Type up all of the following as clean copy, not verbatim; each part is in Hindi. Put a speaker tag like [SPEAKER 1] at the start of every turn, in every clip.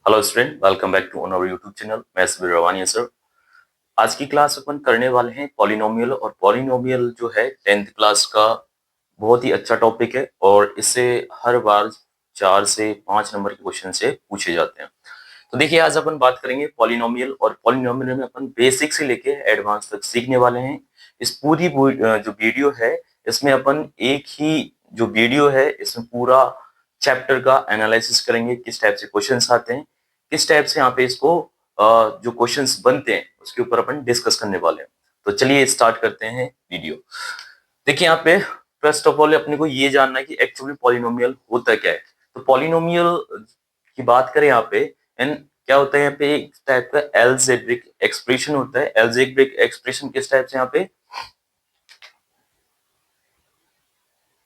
[SPEAKER 1] Hello student, welcome back to our YouTube channel. मैं सबीर रवानी सर। आज की क्लास अपन करने वाले हैं पॉलिनोमियल। और पॉलिनोमियल जो है 10th क्लास का बहुत ही अच्छा टॉपिक है और इससे हर बार 4 से 5 नंबर के क्वेश्चन से पूछे जाते हैं। तो देखिए, आज अपन बात करेंगे पॉलिनोमियल। और पॉलिनोमियल में अपन बेसिक से लेके एडवांस तक सीखने वाले हैं। इस पूरी जो वीडियो है, इसमें अपन एक ही जो वीडियो है इसमें पूरा चैप्टर का एनालिसिस करेंगे, किस टाइप से क्वेश्चंस आते हैं, किस टाइप से यहाँ पे इसको जो क्वेश्चंस बनते हैं उसके ऊपर अपन डिस्कस करने वाले हैं। तो चलिए स्टार्ट करते हैं वीडियो। देखिए, यहाँ पे फर्स्ट ऑफ ऑल अपने को ये जानना है कि एक्चुअली पॉलिनोमियल होता क्या है। तो पॉलिनोमियल की बात करें यहाँ पे, एंड क्या होता है यहाँ पे, एक टाइप का एल्जेब्रिक एक्सप्रेशन होता है। एल्जेब्रिक एक्सप्रेशन किस टाइप से यहाँ पे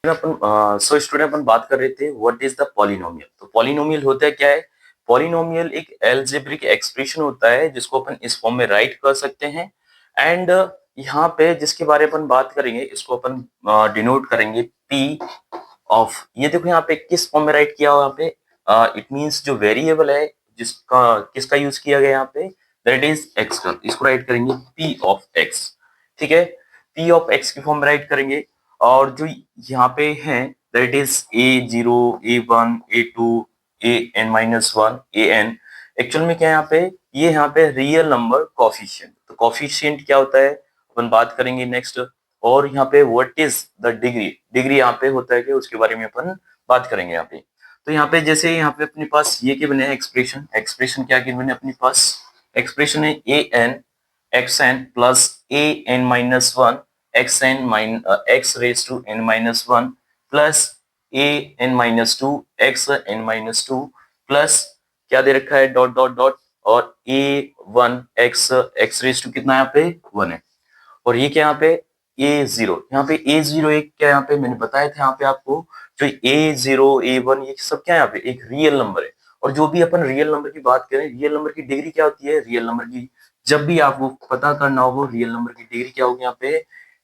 [SPEAKER 1] अपन सो स्टूडेंट अपन बात कर रहे थे व्हाट इज द पॉलिनोमियल। तो पॉलिनोमियल होता है क्या है? पॉलिनोमियल एक एल्जेब्रिक एक्सप्रेशन होता है जिसको अपन इस फॉर्म में राइट कर सकते हैं। एंड यहाँ पे जिसके बारे में अपन बात करेंगे इसको अपन डिनोट करेंगे पी ऑफ। ये देखो यहाँ पे किस फॉर्म में राइट किया हुआ यहाँ पे, इट मींस जो वेरिएबल है जिसका किसका यूज किया गया यहाँ पे, दैट इज एक्स का। इसको राइट करेंगे पी ऑफ एक्स। ठीक है, पी ऑफ एक्स की फॉर्म में राइट करेंगे। और जो यहाँ पे है that is a0 a1 a2 an-1 an। Actual में क्या है यहाँ पे, ये यहाँ पे रियल नंबर कोफिशिएंट। तो कोफिशिएंट क्या होता है अपन बात करेंगे नेक्स्ट। और यहाँ पे what is the degree, degree यहाँ पे होता है कि उसके बारे में अपन बात करेंगे यहाँ पे। तो यहाँ पे जैसे यहाँ पे अपने पास ये क्या बने एक्सप्रेशन, एक्सप्रेशन क्या क्या बने अपने पास, एक्सप्रेशन है an xn plus an-1 x raise to n-1 plus an-2 xn-2 plus क्या दे रखा है डॉट डॉट डॉट, और a1 x रेज टू कितना यहाँ पे 1 है। और ये क्या यहाँ पे a0, यहाँ पे a0 एक क्या यहाँ पे मैंने बताया था यहाँ पे आपको, जो a0 a1 ये सब क्या यहाँ पे एक रियल नंबर है। और जो भी अपन रियल नंबर की बात करें, रियल नंबर की डिग्री क्या होती है, रियल नंबर की जब भी आपको पता करना होगा रियल नंबर की डिग्री क्या होगी यहाँ पे,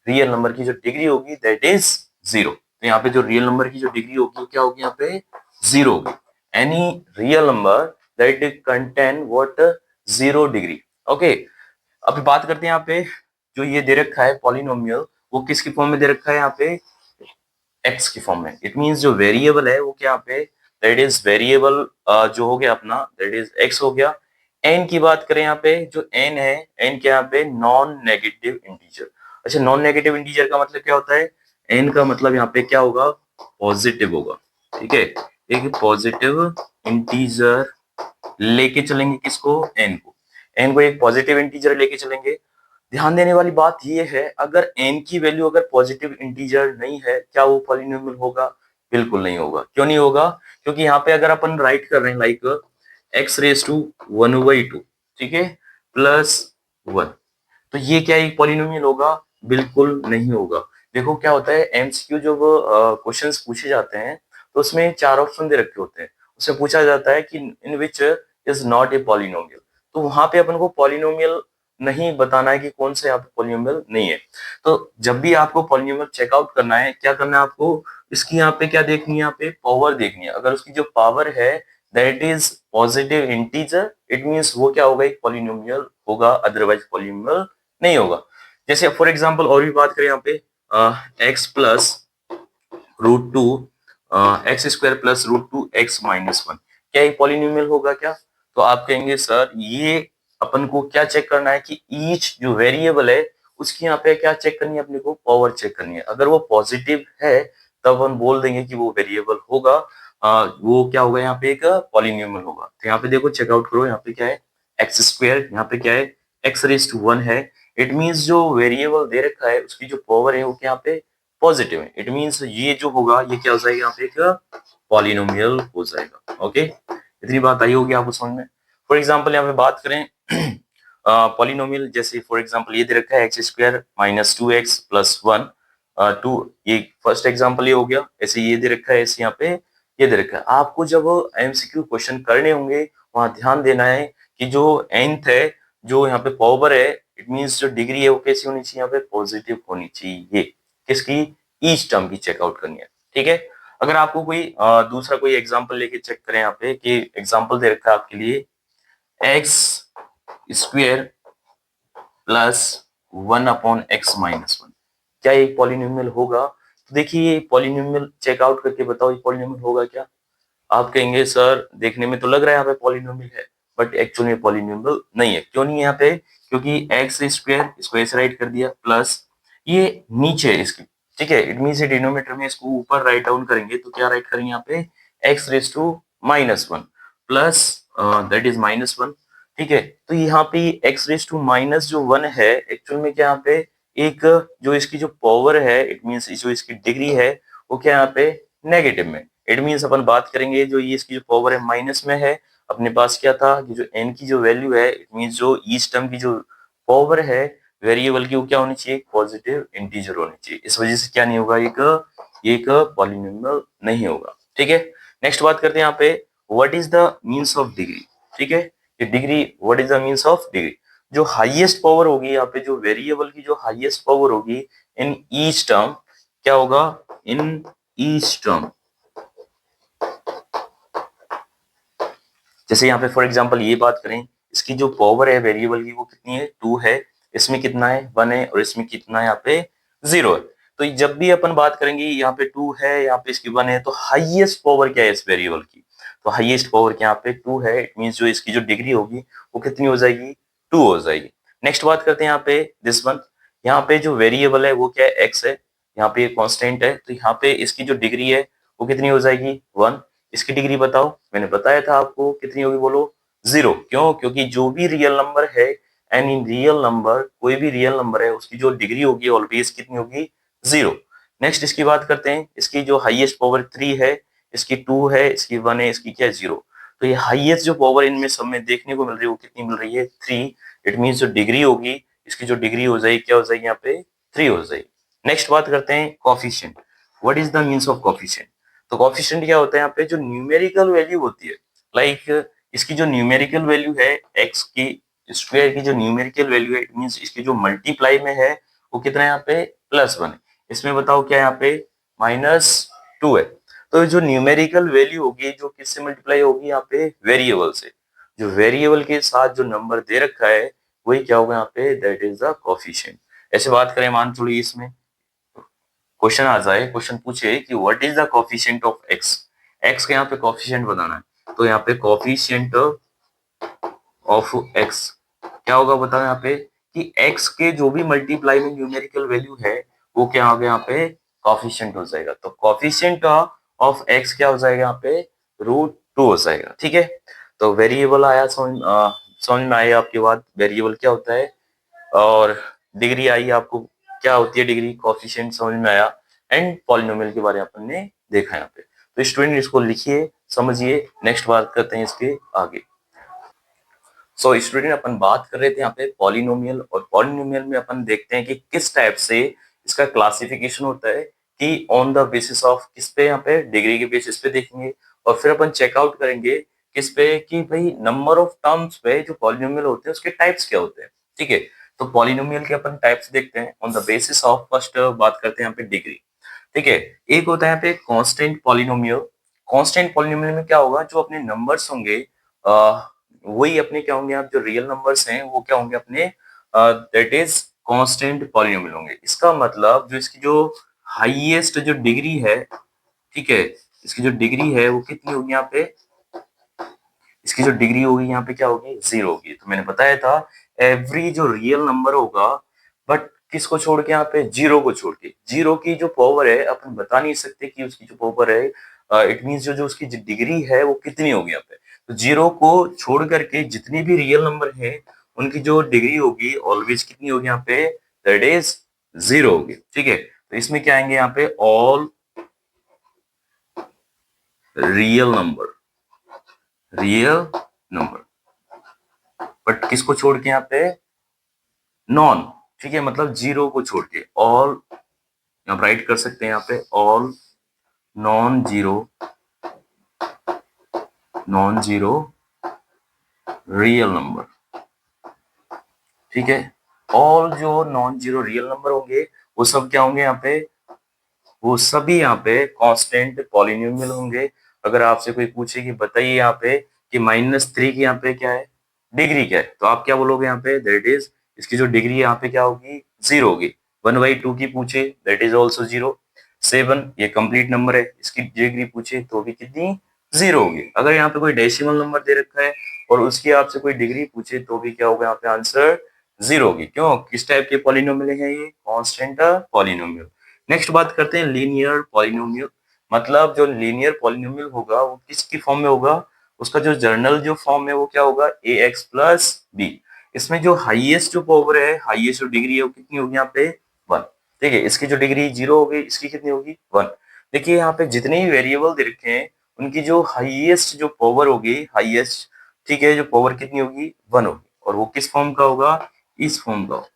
[SPEAKER 1] रियल नंबर की जो डिग्री होगी दैट इज 0। तो यहाँ पे जो रियल नंबर की जो डिग्री होगी क्या होगी यहाँ पे 0 होगी। Any real number that contain what 0 degree. Okay, अभी बात करते हैं यहाँ पे जो ये दे रखा है पॉलिनोमियल, वो किसकी फॉर्म में दे रखा है यहाँ पे, एक्स की फॉर्म में। इट मींस जो वेरिएबल है वो क्या यहाँ पे, दैट इज वेरिएबल जो हो गया अपना दैट इज एक्स हो गया। एन की बात करें यहाँ पे, जो एन है, एन क्या यहाँ पे नॉन नेगेटिव इंटीजर। अच्छा, नॉन नेगेटिव इंटीजर का मतलब क्या होता है, एन का मतलब यहाँ पे क्या होगा, पॉजिटिव होगा। ठीक है, एक पॉजिटिव इंटीजर लेके चलेंगे किसको, एन को। एन को एक पॉजिटिव इंटीजर लेके चलेंगे। ध्यान देने वाली बात यह है, अगर n की वैल्यू अगर पॉजिटिव इंटीजर नहीं है, क्या वो पॉलिनोमियल होगा? बिल्कुल नहीं होगा। क्यों नहीं होगा? क्योंकि यहाँ पे अगर अपन राइट कर रहे हैं लाइक x रेज टू 1/2, ठीक है, प्लस 1, तो ये क्या एक पॉलिनोमियल होगा? बिल्कुल नहीं होगा। देखो क्या होता है, एमसीक्यू जब क्वेश्चंस पूछे जाते हैं तो उसमें 4 ऑप्शन दे रखे होते हैं। उसमें पूछा जाता है कि in which is not a polynomial. तो वहां पे अपन को पॉलिनोमियल नहीं बताना है कि कौन सा यहाँ पे पॉलिनोमियल नहीं है। तो जब भी आपको पॉलिनोमियल चेकआउट करना है, क्या करना है आपको, इसकी यहाँ पे क्या देखनी है, यहाँ पे पावर देखनी है। अगर उसकी जो पावर है that is positive integer, it means वो क्या होगा, एक पॉलिनोमियल होगा, अदरवाइज पॉलिनोमियल नहीं होगा। जैसे फॉर एग्जांपल और भी बात करें यहाँ पे, x plus root two x square plus root two x minus 1, क्या ये पॉलिनोमियल होगा क्या? तो आप कहेंगे सर ये अपन को क्या चेक करना है कि ईच जो वेरिएबल है उसकी यहाँ पे क्या चेक करनी है, अपने को पावर चेक करनी है। अगर वो पॉजिटिव है तब हम बोल देंगे कि वो वेरिएबल होगा, वो क्या होगा यहाँ पे एक पॉलिनोमियल होगा। तो यहाँ पे देखो चेकआउट करो, यहाँ पे क्या है एक्स स्क्वायर, यहाँ पे क्या है एक्स रेज टू 1 है। इट मींस जो वेरिएबल दे रखा है उसकी जो पावर है वो क्या यहाँ पे पॉजिटिव है। इट मींस ये जो होगा ये क्या हो जाएगा यहाँ पे एक पॉलिनोमियल हो जाएगा। ओके, इतनी बात आई होगी आपको समझ में। फॉर एग्जाम्पल यहाँ पे बात करें पॉलिनोमियल, जैसे फॉर एग्जाम्पल ये दे रखा है x square minus 2x plus 1 2, ये फर्स्ट एग्जाम्पल ये हो गया। ऐसे ये दे रखा है, ऐसे यहाँ पे ये दे रखा है। आपको जब एमसीक्यू क्वेश्चन करने होंगे वहां ध्यान देना है कि जो nth है, जो यहाँ पे पावर है, इट मींस जो डिग्री है वो कैसी होनी चाहिए, यहाँ पे पॉजिटिव होनी चाहिए। किसकी? ईच टर्म की चेकआउट करनी है। ठीक है, अगर आपको कोई दूसरा कोई एग्जांपल लेके चेक करें यहाँ पे कि एग्जांपल दे रखा है आपके लिए एक्स स्क्वेयर प्लस 1/x-1, क्या ये पॉलिनोमियल होगा? तो देखिए ये पॉलिनोमियल चेकआउट करके बताओ ये पॉलिनोमियल होगा क्या? आप कहेंगे सर देखने में तो लग रहा है यहाँ पे पॉलिनोमियल है, बट एक्चुअली में पॉलिनोमियल नहीं है। क्यों नहीं है यहाँ पे? क्योंकि एक्स स्क्वायर इसको ऐसे राइट कर दिया प्लस ये नीचे इसकी, ठीक है, इट मीन डिनोमिनेटर में इसको ऊपर राइट डाउन करेंगे तो क्या राइट करेंगे यहाँ पे x raise to -1 plus that is -1, ठीक है। तो यहाँ पे एक्स रेस टू माइनस जो 1 है एक्चुअल में क्या यहाँ पे एक जो इसकी जो पावर है इट मीन जो इसकी डिग्री है वो क्या यहाँ पे नेगेटिव में, इट मीन्स अपन बात करेंगे जो ये इसकी जो पावर है माइनस में है। अपने पास क्या था कि जो एन की जो वैल्यू है इट मीन्स जो ईच टर्म की जो पावर है वेरिएबल की वो क्या होनी चाहिए पॉजिटिव इंटीजर होनी चाहिए। इस वजह से क्या नहीं होगा एक पॉलिनोमियल नहीं होगा, ठीक है। नेक्स्ट बात करते हैं यहाँ पे what is the means of degree, ठीक है। ये degree what is the means of degree, जो हाईएस्ट पावर होगी यहाँ पे जो वेरिएबल की जो हाईएस्ट पावर होगी इन ईच टर्म क्या होगा इन ईच टर्म। जैसे यहाँ पे फॉर एग्जांपल ये बात करें इसकी जो पावर है वेरिएबल की वो कितनी है 2 है, इसमें कितना है 1 है और इसमें कितना है यहाँ पे 0 है। तो जब भी अपन बात करेंगे यहाँ पे 2 है यहाँ पे इसकी 1 है तो हाईएस्ट पावर क्या है इस वेरिएबल की, तो हाईएस्ट पावर क्या यहाँ पे 2 है, इट मींस जो इसकी जो डिग्री होगी वो कितनी हो जाएगी 2 हो जाएगी। नेक्स्ट बात करते हैं यहाँ पे दिस वन, यहाँ पे जो वेरिएबल है वो क्या है एक्स है, यहाँ पे कॉन्स्टेंट है तो यहाँ पे इसकी जो डिग्री है वो कितनी हो जाएगी 1। इसकी डिग्री बताओ, मैंने बताया था आपको कितनी होगी बोलो 0। क्यों? क्योंकि जो भी रियल नंबर है एंड इन रियल नंबर कोई भी रियल नंबर है उसकी जो डिग्री होगी ऑलवेज कितनी होगी 0। नेक्स्ट इसकी बात करते हैं, इसकी जो हाईएस्ट पावर 3 है, इसकी 2 है, इसकी 1 है, इसकी क्या है 0। तो ये हाईएस्ट जो पावर इनमें सब में देखने को मिल रही है वो कितनी मिल रही है 3। इट मीन जो डिग्री होगी इसकी जो डिग्री हो जाएगी क्या हो जाएगी यहाँ पे 3 हो जाएगी। नेक्स्ट बात करते हैं coefficient, what is the means of coefficient. तो कॉफिशिएंट क्या होता है यहाँ पे जो न्यूमेरिकल वैल्यू होती है, लाइक इसकी जो न्यूमेरिकल वैल्यू है एक्स की स्क्वायर की जो न्यूमेरिकल वैल्यू है इट मींस इसकी जो मल्टीप्लाई में है वो कितना है यहाँ पे +1 है, इसमें बताओ क्या है यहाँ पे -2 है। तो जो न्यूमेरिकल वैल्यू होगी जो किससे मल्टीप्लाई होगी यहाँ पे वेरिएबल से, जो वेरिएबल के साथ जो नंबर दे रखा है वही क्या होगा यहाँ पे दैट इज द कॉफिशिएंट। ऐसे बात करें मान चलिए इसमें क्वेश्चन आ जाए, क्वेश्चन पूछे कि what is the coefficient of x, x का यहाँ पे कोफिशिएंट बताना है तो यहाँ पे कोफिशिएंट ऑफ एक्स क्या होगा बताओ यहाँ पे कि एक्स के जो भी मल्टीप्लाई में न्यूमेरिकल वैल्यू है वो क्या होगा यहाँ पे कोफिशिएंट हो जाएगा। तो कोफिशिएंट ऑफ एक्स क्या हो जाएगा यहाँ पे √2 हो जाएगा, ठीक है। तो वेरिएबल आया समझ में आई आपकी बात वेरिएबल क्या होता है, और डिग्री आई आपको क्या होती है डिग्री कोफिशिएंट समझ में आया, एंड पॉलिनोमियल के बारे में अपन ने देखा यहाँ पे। तो स्टूडेंट इसको लिखिए समझिए, नेक्स्ट बात करते हैं इसके आगे। सो स्टूडेंट अपन बात कर रहे थे यहाँ पे पॉलिनोमियल, और पॉलिनोमियल में अपन देखते हैं कि किस टाइप से इसका क्लासिफिकेशन होता है कि ऑन द बेसिस ऑफ किस पे यहाँ पे डिग्री के बेसिस पे देखेंगे, और फिर अपन चेकआउट करेंगे किस पे कि भाई नंबर ऑफ टर्म्स पे जो पॉलिनोमियल होते हैं उसके टाइप्स क्या होते हैं, ठीक है। तो पॉलिनोमियल के अपन टाइप्स देखते हैं on the basis of first बात करते हैं यहाँ पे डिग्री, ठीक है। एक होता है यहाँ पे कांस्टेंट पॉलिनोमियल, कांस्टेंट पॉलिनोमियल में क्या होगा जो अपने नंबर्स होंगे वही अपने क्या होंगे आप जो रियल नंबर्स हैं वो क्या होंगे अपने दैट इज कांस्टेंट पॉलिनोमियल होंगे। इसका मतलब जो इसकी जो हाईएस्ट जो डिग्री है, ठीक है, इसकी जो डिग्री है वो कितनी होगी यहाँ पे, इसकी जो डिग्री होगी यहाँ पे क्या होगी 0 होगी। तो मैंने बताया था एवरी जो रियल नंबर होगा बट किसको छोड़ के यहाँ पे 0 को छोड़ के, 0 की जो पावर है अपन बता नहीं सकते कि उसकी जो पावर है इट मींस जो जो उसकी जो डिग्री है वो कितनी होगी यहाँ पे। तो 0 को छोड़ करके जितने भी रियल नंबर है उनकी जो डिग्री होगी ऑलवेज कितनी होगी यहाँ पे दैट इज 0 होगी, ठीक है। तो इसमें क्या आएंगे यहाँ पे all real number, real number, but किसको छोड़ के यहाँ पे नॉन, ठीक है, मतलब 0 को छोड़ के ऑल आप राइट कर सकते हैं यहाँ पे all non zero, non zero real number, ठीक है। ऑल जो नॉन जीरो रियल नंबर होंगे वो सब क्या होंगे यहाँ पे वो सभी यहाँ पे कांस्टेंट पॉलिनोमियल होंगे। अगर आपसे कोई पूछे कि बताइए यहाँ पे कि -3 की यहाँ पे क्या है, डिग्री क्या है, तो आप क्या बोलोगे यहाँ पे, दैट इज, इसकी जो डिग्री यहाँ पे क्या होगी, 0 होगी। 1/2 की पूछे, दैट इज ऑल्सो 0। 7 ये कंप्लीट नंबर है, इसकी डिग्री पूछे तो भी कितनी, 0 होगी। अगर यहाँ पे कोई डेसिमल नंबर दे रखा है और उसकी आपसे कोई डिग्री पूछे तो भी क्या होगा यहाँ पे आंसर, 0 होगी। क्यों, किस टाइप के पॉलिनोमियल है ये, कांस्टेंट पॉलिनोमियल। नेक्स्ट बात करते हैं लीनियर पॉलिनोमियल। मतलब जो लीनियर पॉलिनोमियल होगा वो किसकी फॉर्म में होगा, उसका जो जर्नल जो फॉर्म है वो क्या होगा, ax प्लस बी। इसमें जो हाईएस्ट जो पावर है, हाईएस्ट जो डिग्री है वो कितनी होगी यहाँ पे, 1। ठीक है, इसकी जो डिग्री 0 होगी, इसकी कितनी होगी, 1। देखिए यहाँ पे जितने ही वेरिएबल दे रखे हैं उनकी जो हाईएस्ट जो पावर होगी, हाईएस्ट, ठीक है, जो पावर कितनी होगी, 1 होगी। और वो किस फॉर्म का होगा, इस फॉर्म का।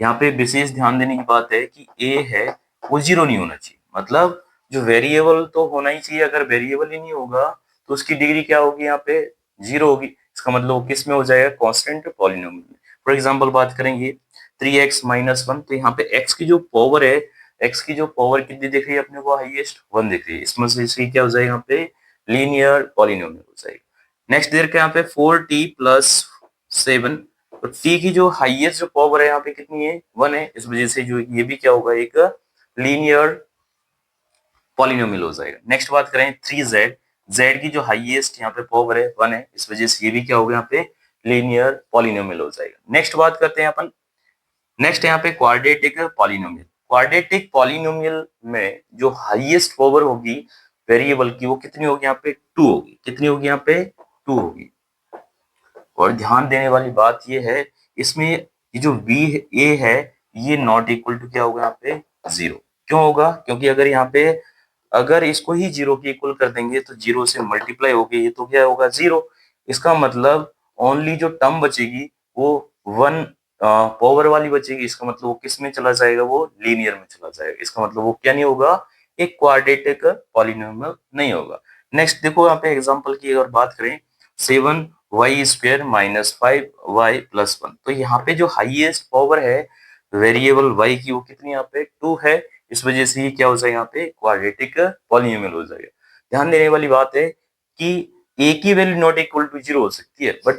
[SPEAKER 1] यहाँ पे विशेष ध्यान देने की बात है कि ए है वो 0 नहीं होना चाहिए। मतलब जो वेरिएबल तो होना ही चाहिए, अगर वेरिएबल ही नहीं होगा तो उसकी डिग्री क्या होगी, यहाँ पे 0 होगी। इसका मतलब वो किस में हो जाएगा, कांस्टेंट पॉलिनोमियल। फॉर एग्जांपल बात करेंगे 3x - 1, तो यहाँ पे x की जो पावर है, x की जो पावर कितनी दिख रही है अपने को, हाईएस्ट 1 दिख रही है। इसमें से इसकी क्या हो जाएगा, यहाँ पे लीनियर पॉलिनोमियल हो जाएगा। नेक्स्ट देर के यहाँ पे 4t + 7, तो t की जो हाईएस्ट जो पावर है यहाँ पे कितनी है, 1 है। इस वजह से जो ये भी क्या होगा, एक लीनियर पॉलिनोमियल हो जाएगा। नेक्स्ट बात करें 3z, z की जो हाईएस्ट यहाँ पे पावर है 1 है, इस वजह से ये भी क्या होगा, यहाँ पे लीनियर पॉलिनोमियल हो जाएगा। नेक्स्ट बात करते हैं अपन, नेक्स्ट यहाँ पे क्वाड्रेटिक पॉलिनोमियल। क्वाड्रेटिक पॉलिनोमियल में जो हाईएस्ट पावर होगी वेरिएबल की वो कितनी होगी, यहाँ पे 2 होगी। कितनी होगी, यहाँ पे 2 होगी। और ध्यान देने वाली बात ये है, इसमें ये जो बी ए है ये नॉट इक्वल टू क्या होगा, यहाँ पे 0। क्यों होगा, क्योंकि अगर यहाँ पे अगर इसको ही 0 के इक्वल कर देंगे तो 0 से मल्टीप्लाई होगी, ये तो क्या होगा, 0। इसका मतलब ओनली जो टर्म बचेगी वो 1 पावर वाली बचेगी। इसका मतलब वो किस में चला जाएगा, वो लीनियर में चला जाएगा। इसका मतलब वो क्या नहीं होगा, एक क्वाड्रेटिक पॉलिनोमियल नहीं होगा। नेक्स्ट देखो यहाँ पे एग्जांपल की अगर बात करें, 7y² - 5y + 1, तो यहाँ पे जो हाईएस्ट पावर है वेरिएबल y की वो कितनी यहाँ पे 2 है। इस वजह से ये क्या हो जाएगा, यहाँ पे क्वाड्रेटिक पॉलिनोमियल हो जाएगा। ध्यान देने वाली बात है कि a की वैल्यू नॉट इक्वल टू 0 हो सकती है, बट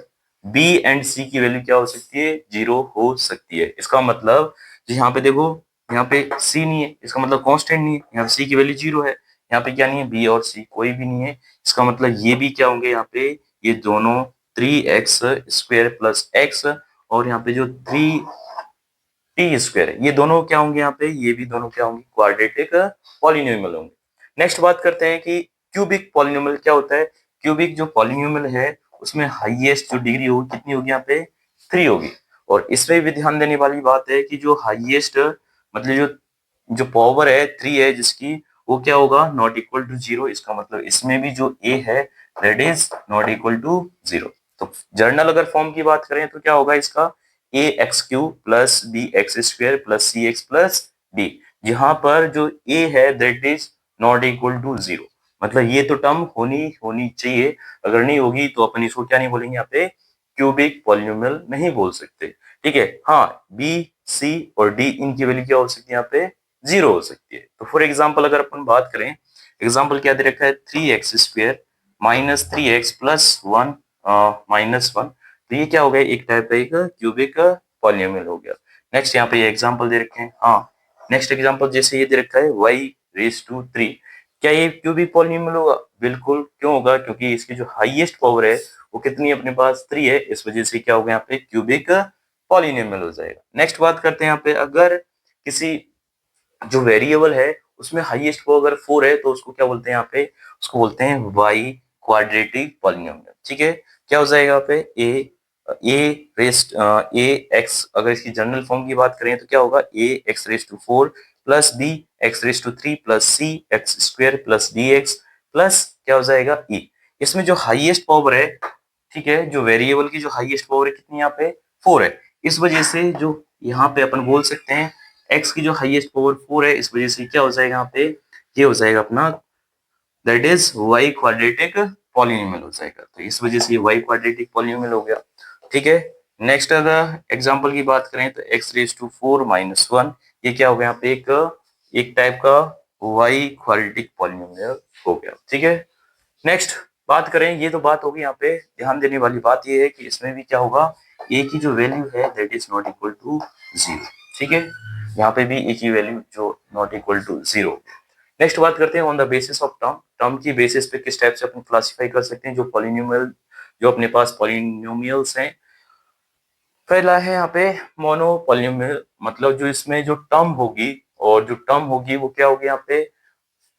[SPEAKER 1] b एंड c की वैल्यू क्या हो सकती है, 0 हो सकती है। इसका मतलब यहाँ पे देखो, यहाँ पे c नहीं है, इसका मतलब कांस्टेंट नहीं है। यहाँ पे c की वैल्यू 0 है, यहाँ पे क्या नहीं है, b और c कोई भी नहीं है। इसका मतलब ये भी क्या होंगे, यहाँ पे ये दोनों 3x² + x, और यहाँ पे जो 3t² है, ये दोनों क्या होंगे, यहाँ पे ये भी दोनों क्या होंगे, क्वाड्रेटिक पॉलिनोमियल होंगे। नेक्स्ट बात करते हैं कि क्यूबिक पॉलिनोमियल क्या होता है। क्यूबिक जो पॉलिनोमियल है उसमें हाईएस्ट जो डिग्री होगी कितनी होगी, यहाँ पे 3 होगी। और इसमें भी ध्यान देने वाली बात है कि जो हाईएस्ट मतलब जो जो पावर है 3 है जिसकी, वो क्या होगा, नॉट इक्वल टू 0। इसका मतलब इसमें भी जो a है that is not equal to 0। तो जर्नल अगर फॉर्म की बात करें तो क्या होगा इसका, ax³ + bx² + cx + d। यहाँ पर जो a है that is not equal to 0। मतलब ये तो टर्म होनी होनी चाहिए, अगर नहीं होगी तो अपन इसको क्या नहीं बोलेंगे, यहाँ पे क्यूबिक पॉलिनोमियल नहीं बोल सकते। ठीक है, हाँ, b, c और d इनकी वैल्यू क्या हो सकती है, यहाँ पे 0 हो सकती है। तो फॉर एग्जाम्पल अगर अपन बात करें, एग्जाम्पल क्या दे रखा है, 3x² - 3x + 1 -1, तो ये क्या हो गया, एक टाइप का एक क्यूबिक पॉलिनोमियल हो गया। नेक्स्ट यहाँ पे ये एग्जाम्पल दे रखे हैं। हाँ, नेक्स्ट एग्जाम्पल जैसे ये दे रखा है y⁻3, क्या ये क्यूबिक पॉलिनोमियल होगा, बिल्कुल। क्यों होगा, क्योंकि इसकी जो हाईएस्ट पावर है वो कितनी है अपने पास, 3 है। इस वजह से क्या होगा, यहाँ पे क्यूबिक पॉलिनोमियल हो जाएगा। नेक्स्ट बात करते हैं यहाँ पे, अगर किसी जो वेरिएबल है उसमें हाईएस्ट पावर अगर 4 है तो उसको क्या बोलते हैं, यहाँ पे उसको बोलते हैं y क्वाड्रेटिक पॉलिनोमियल। ठीक है, क्या हो जाएगा यहाँ पे ax, अगर इसकी जनरल फॉर्म की बात करें तो क्या होगा, ax⁴ + bx�3+ cx² + dx plus क्या हो जाएगा e। इसमें जो हाईएस्ट पावर है, ठीक है, जो वेरिएबल की जो हाईएस्ट पावर है कितनी, यहाँ पे 4 है। इस वजह से जो यहाँ पे अपन बोल सकते हैं x की जो हाईएस्ट पावर 4 है, इस वजह से क्या हो जाएगा, यहाँ पे ये हो जाएगा अपना that is y quadratic polynomial हो जाएगा। तो इस वजह से ये y क्वाड्रेटिक पॉलिनोमियल हो गया। ठीक है, नेक्स्ट अगर एग्जांपल की बात करें तो x⁴ - 1, ये क्या हो गया, यहाँ पे एक एक टाइप का वाई क्वाड्रेटिक पॉलिनोमियल हो गया। ठीक है, नेक्स्ट बात करें, ये तो बात होगी, यहाँ पे ध्यान देने वाली बात ये है कि इसमें भी क्या होगा, ए की जो वैल्यू है that is not equal to 0। ठीक है, यहाँ पे भी ए की वैल्यू जो नॉट इक्वल टू 0। नेक्स्ट बात करते हैं on the basis of term, term की बेसिस पे किस टाइप से अपन क्लासिफाई कर सकते हैं जो पॉलिनोमियल, जो अपने पास पॉलिनोमियल्स हैं। पहला है यहाँ पे मोनो पॉलिनोमियल, मतलब जो इसमें जो टर्म होगी, और जो टर्म होगी वो क्या होगी, यहाँ पे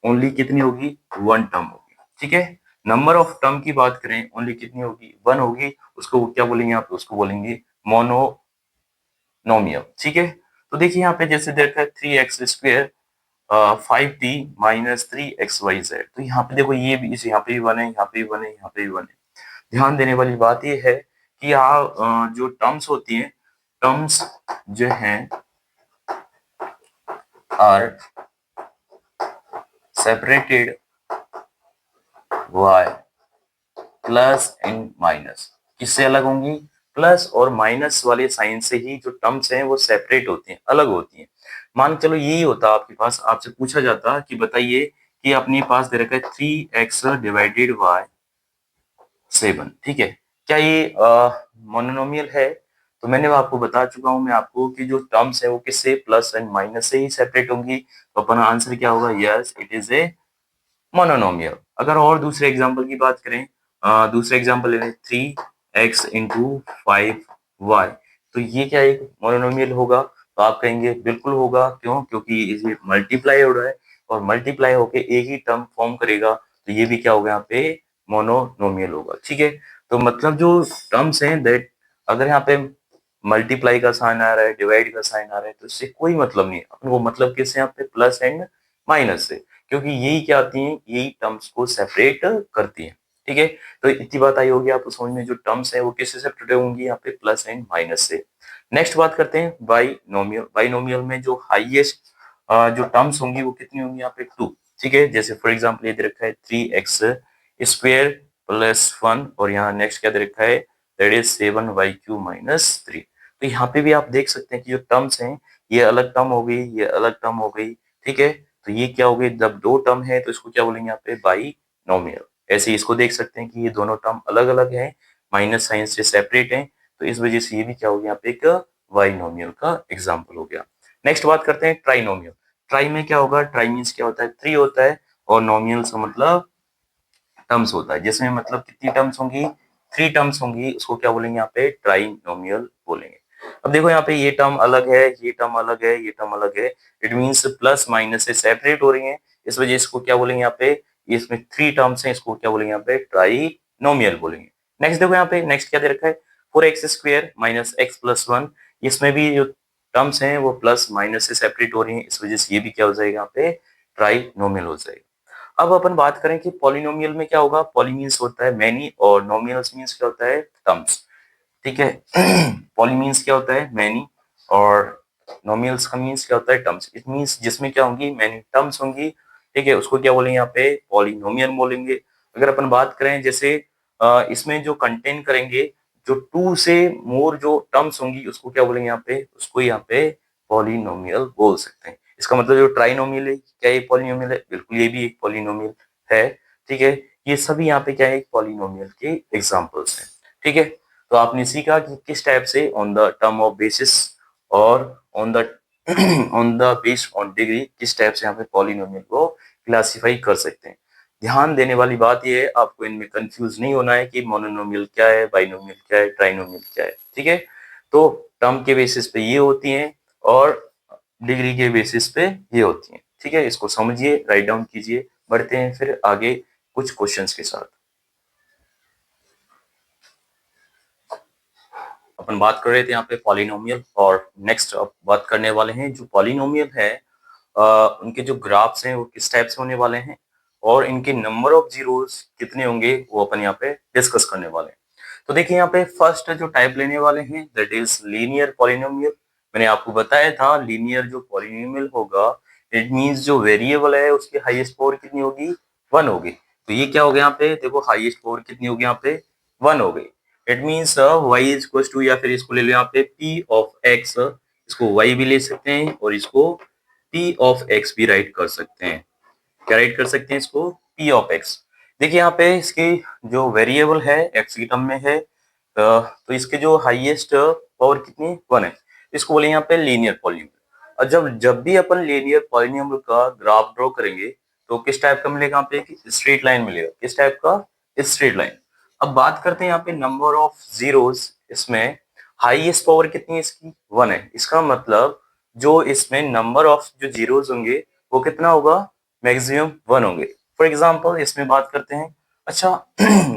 [SPEAKER 1] ओनली कितनी होगी, वन टर्म होगी। ठीक है, नंबर ऑफ टर्म की बात करें ओनली कितनी होगी, वन होगी, उसको क्या बोलेंगे आप, उसको बोलेंगे मोनोनोमियल। ठीक है, तो देखिए यहाँ पे जैसे देखा है 3x² 5t माइनस 3xyz, तो यहाँ पे देखो ये भी, इस यहाँ पे भी वन है, यहाँ पे भी वन है, यहाँ पे भी वन है। ध्यान देने वाली बात ये है कि यहाँ जो टर्म्स होती हैं, टर्म्स जो हैं are separated by plus and minus, किससे अलग होंगी, प्लस और माइनस वाले साइन से ही जो टर्म्स हैं वो सेपरेट होती हैं, अलग होती हैं। मान चलो यही होता आपके पास, आपसे पूछा जाता कि बताइए कि अपने पास दे रखा है 3x डिवाइडेड बाय 7। ठीक है, क्या ये मोनोनोमियल है, तो मैंने आपको बता चुका हूं मैं आपको कि जो टर्म्स है वो किससे, प्लस एंड माइनस से ही सेपरेट होंगी, तो अपना आंसर क्या होगा, yes it is a monomial. अगर और दूसरे एग्जांपल की बात करें, दूसरे एग्जांपल ले लें 3x इंटू 5y, तो ये क्या एक मोनोनोमियल होगा, तो आप कहेंगे बिल्कुल होगा, क्यों, क्योंकि इसे मल्टीप्लाई हो रहा है और मल्टीप्लाई होके एक ही टर्म फॉर्म करेगा, तो ये भी क्या होगा, यहाँ पे मोनोनोमियल होगा। ठीक है, तो मतलब जो टर्म्स हैं दैट, अगर यहाँ पे मल्टीप्लाई का साइन आ रहा है, डिवाइड का साइन आ रहा है, तो इससे कोई मतलब नहीं है, अपन को मतलब किससे, यहाँ पे प्लस एंड माइनस से, क्योंकि यही क्या आती हैं, यही टर्म्स को सेपरेट करती हैं। ठीक है, तो इतनी बात आई होगी आपको समझ में, जो टर्म्स है वो किससे सेपरेट होंगी, यहाँ पे प्लस एंड माइनस से। नेक्स्ट बात करते हैं बाइनोमियल, बाइनोमियल में जो हाईएस्ट जो टर्म्स होंगी वो कितनी होंगी, यहाँ पे 2। ठीक है, जैसे फॉर एग्जाम्पल ये दे रखा है 3x² प्लस 1, और यहाँ नेक्स्ट क्या दे रखा है, दैट इज 7y³ माइनस 3। तो यहाँ पे भी आप देख सकते हैं कि जो टर्म्स हैं, ये अलग टर्म हो गई, ये अलग टर्म हो गई। ठीक है, तो ये क्या हो गई, जब दो टर्म है तो इसको क्या बोलेंगे, यहाँ पे बाइनोमियल। ऐसे इसको देख सकते हैं कि ये दोनों टर्म अलग अलग हैं, माइनस साइन से सेपरेट हैं, तो इस वजह से ये भी क्या हो गया, यहाँ पे एक बाइनोमियल का एग्जाम्पल हो गया। नेक्स्ट बात करते हैं ट्राइनोमियल। ट्राई में क्या होगा, ट्राई मीन्स क्या होता है, 3 होता है, और नोमियल से मतलब टर्म्स होता है, जिसमें मतलब कितनी टर्म्स होंगी, 3 टर्म्स होंगी, उसको क्या बोलेंगे, यहाँ पे ट्राइनोमियल बोलेंगे। अब देखो यहाँ पे ये टर्म अलग है, ये टर्म अलग है, ये टर्म अलग है, इट मींस प्लस माइनस से सेपरेट हो रही हैं, इस वजह से इसको क्या बोलेंगे, यहाँ पे इसमें 3 टर्म्स हैं, इसको क्या बोलेंगे, यहाँ पे ट्राइनोमियल बोलेंगे। नेक्स्ट देखो यहाँ पे नेक्स्ट क्या दे रखा है, 4x² माइनस x प्लस 1, इसमें भी जो टर्म्स हैं वो प्लस माइनस से सेपरेट हो रही हैं, इस वजह से ये भी क्या हो जाएगा, यहाँ पे ट्राइनोमियल हो जाएगा। अब अपन बात करें कि पॉलिनोमियल में क्या होगा, पॉली मीन्स होता है मैनी, और नोमियल्स मीन्स क्या होता है, टर्म्स। ठीक है, पॉली मीन्स क्या होता है, मैनी, और नोमियल्स का मीन्स क्या होता है, टर्म्स। इट मीन्स जिसमें क्या होंगी, मैनी टर्म्स होंगी। ठीक है, उसको क्या बोलेंगे, यहाँ पे पॉलिनोमियल बोलेंगे। अगर अपन बात करें जैसे इसमें जो कंटेन करेंगे, जो 2 से मोर जो टर्म्स होंगी, उसको क्या बोलेंगे, यहाँ पे उसको यहाँ पे पॉलिनोमियल बोल सकते हैं। इसका मतलब जो ट्राइनोमियल है, क्या ये पॉलिनोमियल है, बिल्कुल ये भी एक पॉलिनोमियल है। ठीक है, ये सभी यहाँ पे क्या है, पॉलिनोमियल के एग्जांपल्स हैं। ठीक है, तो आपने सीखा कि किस टाइप से on the term of basis और on the on the based on degree किस टाइप से यहाँ पे पॉलिनोमियल को क्लासिफाई कर सकते हैं। ध्यान देने वाली बात यह है, आपको इनमें कंफ्यूज नहीं होना है कि मोनोनोमियल क्या है, बाइनोमियल क्या है, ट्राइनोमियल क्या है। ठीक है, तो टर्म के बेसिस पे ये होती हैं, और डिग्री के बेसिस पे ये होती हैं। ठीक है, इसको समझिए, राइट डाउन कीजिए, बढ़ते हैं फिर आगे कुछ क्वेश्चंस के साथ। अपन बात कर रहे थे यहाँ पे पॉलिनोमियल, और नेक्स्ट अब बात करने वाले हैं जो पॉलिनोमियल है, उनके जो ग्राफ्स हैं वो किस टाइप से होने वाले हैं, और इनके नंबर ऑफ जीरोस कितने होंगे वो अपन यहाँ पे डिस्कस करने वाले हैं। तो देखिए यहाँ पे फर्स्ट जो टाइप लेने वाले हैं दैट इज लीनियर पॉलिनोमियल। मैंने आपको बताया था लीनियर जो पॉलिनोमियल होगा, इट मींस जो वेरिएबल है उसकी हाईएस्ट पावर कितनी होगी, 1 होगी। तो ये क्या हो गया यहाँ पे, देखो हाईएस्ट पावर कितनी होगी, यहाँ पे 1 हो गई। It means y is equal to, या फिर इसको ले लो यहाँ पे p ऑफ x, इसको y भी ले सकते हैं और इसको p ऑफ x भी राइट कर सकते हैं। क्या राइट कर सकते हैं इसको, p ऑफ x। देखिए यहाँ पे इसकी जो वेरिएबल है x की टर्म में है, तो इसके जो हाईएस्ट पावर कितनी 1 है, इसको बोले यहाँ पे लीनियर पॉलिनोमियल। और जब जब भी अपन लीनियर पॉलिनोमियल का ग्राफ ड्रॉ करेंगे तो किस टाइप का मिलेगा, यहाँ पे स्ट्रेट लाइन मिलेगा। किस टाइप का, स्ट्रेट लाइन। अब बात करते हैं यहाँ पे नंबर ऑफ जीरोस, इसमें हाईएस्ट पावर कितनी है इसकी 1 है। इसका मतलब जो इसमें नंबर ऑफ जो जीरोस होंगे वो कितना होगा, मैक्सिमम 1 होंगे। फॉर एग्जांपल इसमें बात करते हैं। अच्छा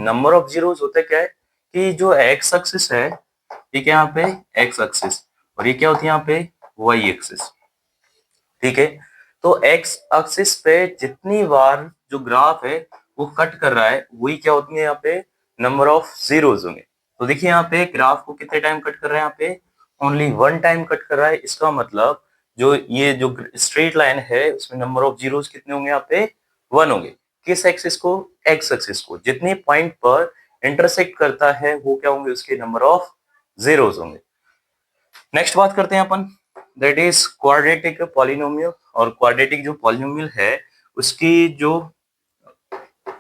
[SPEAKER 1] नंबर ऑफ जीरोस होता है क्या है कि जो एक्स एक्सिस है, ठीक है, यहाँ पे एक्स एक्सिस, और ये क्या होती है यहाँ पे वाई एक्सिस, ठीक है। तो एक्स एक्सिस पे जितनी बार जो ग्राफ है वो कट कर रहा है, वही क्या होती है यहाँ पे नंबर ऑफ जीरोस होंगे। तो देखिए यहाँ पे ग्राफ को कितने टाइम कट कर रहा है, यहाँ पे ओनली 1 टाइम कट कर रहा है। इसका मतलब जो ये जो स्ट्रेट लाइन है उसमें नंबर ऑफ जीरोस कितने होंगे, यहाँ पे 1 होंगे। किस एक्सिस को, एक्स एक्सिस को। जितने पॉइंट पर इंटरसेक्ट करता है वो क्या होंगे, उसके नंबर ऑफ जीरोस होंगे। नेक्स्ट बात करते हैं अपन, दैट इज क्वाड्रेटिक पॉलिनोमियल। और क्वाड्रेटिक जो पॉलिनोमियल है उसकी जो